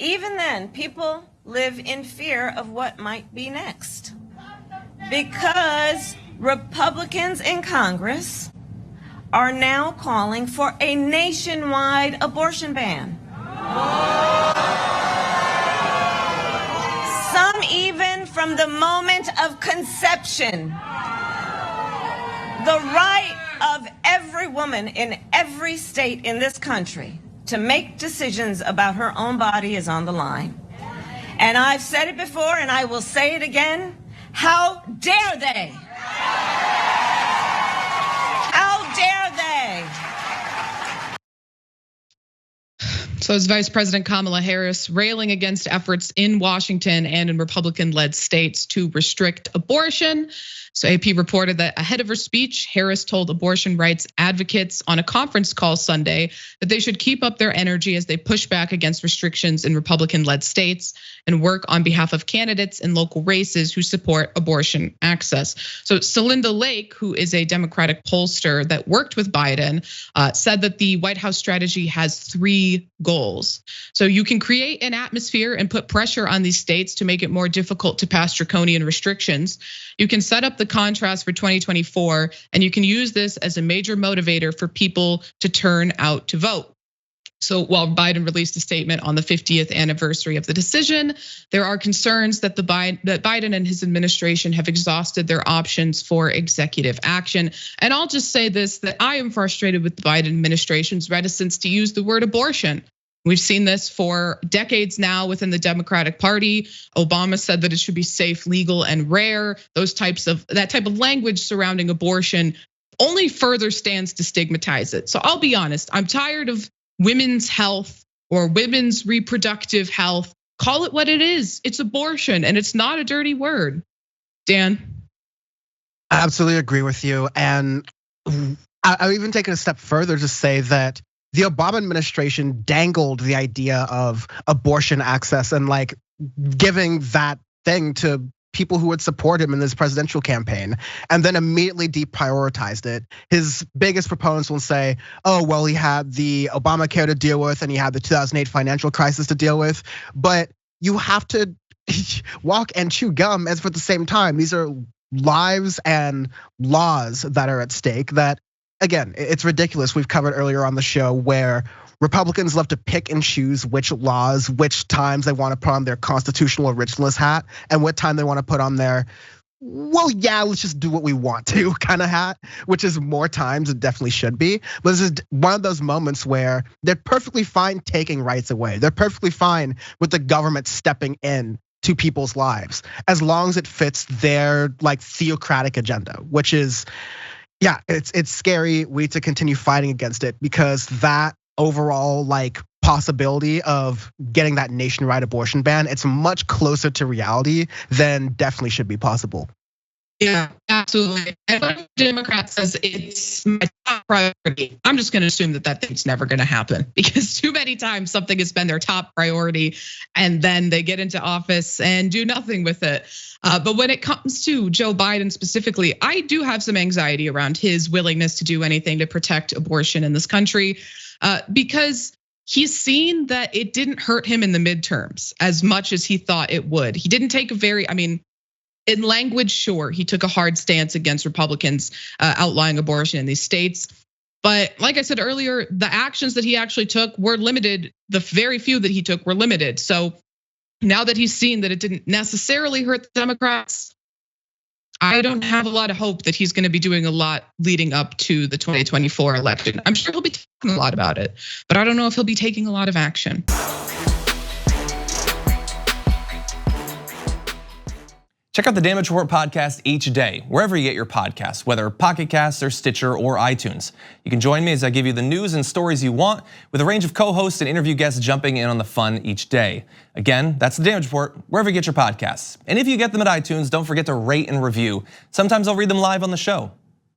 even then, people live in fear of what might be next. Because Republicans in Congress are now calling for a nationwide abortion ban. Some even from the moment of conception. The right of every woman in every state in this country to make decisions about her own body is on the line. And I've said it before and I will say it again. How dare they? How dare they? So is Vice President Kamala Harris railing against efforts in Washington and in Republican-led states to restrict abortion. So AP reported that ahead of her speech, Harris told abortion rights advocates on a conference call Sunday that they should keep up their energy as they push back against restrictions in Republican-led states and work on behalf of candidates in local races who support abortion access. So Celinda Lake, who is a Democratic pollster that worked with Biden, said that the White House strategy has 3 goals. So you can create an atmosphere and put pressure on these states to make it more difficult to pass draconian restrictions. You can set up the contrast for 2024, and you can use this as a major motivator for people to turn out to vote. So while Biden released a statement on the 50th anniversary of the decision, there are concerns that Biden and his administration have exhausted their options for executive action. And I'll just say this, that I am frustrated with the Biden administration's reticence to use the word abortion. We've seen this for decades now within the Democratic Party. Obama said that it should be safe, legal, and rare. That type of language surrounding abortion only further stands to stigmatize it. So I'll be honest, I'm tired of women's health or women's reproductive health. Call it what it is. It's abortion, and it's not a dirty word. Dan? I absolutely agree with you. And I'll even take it a step further to say that the Obama administration dangled the idea of abortion access and like giving that thing to people who would support him in this presidential campaign, and then immediately deprioritized it. His biggest proponents will say, oh, well, he had the Obamacare to deal with and he had the 2008 financial crisis to deal with. But you have to walk and chew gum at the same time. These are lives and laws that are at stake that, again, it's ridiculous. We've covered earlier on the show where Republicans love to pick and choose which laws, which times they want to put on their constitutional originalist hat, and what time they want to put on their, well, yeah, let's just do what we want to kind of hat, which is more times it definitely should be. But this is one of those moments where they're perfectly fine taking rights away. They're perfectly fine with the government stepping in to people's lives, as long as it fits their like theocratic agenda, which is, yeah, it's scary. We need to continue fighting against it because that overall like possibility of getting that nationwide abortion ban, it's much closer to reality than definitely should be possible. Yeah, absolutely. And when Democrat says it's my top priority, I'm just gonna assume that thing's never gonna happen because too many times something has been their top priority and then they get into office and do nothing with it. But when it comes to Joe Biden specifically, I do have some anxiety around his willingness to do anything to protect abortion in this country because he's seen that it didn't hurt him in the midterms as much as he thought it would. He didn't take in language, sure, he took a hard stance against Republicans outlawing abortion in these states. But like I said earlier, the actions that he actually took were limited. The very few that he took were limited. So now that he's seen that it didn't necessarily hurt the Democrats, I don't have a lot of hope that he's gonna be doing a lot leading up to the 2024 election. I'm sure he'll be talking a lot about it, but I don't know if he'll be taking a lot of action. Check out the Damage Report podcast each day, wherever you get your podcasts, whether Pocket Casts or Stitcher or iTunes. You can join me as I give you the news and stories you want, with a range of co-hosts and interview guests jumping in on the fun each day. Again, that's the Damage Report, wherever you get your podcasts. And if you get them at iTunes, don't forget to rate and review. Sometimes I'll read them live on the show.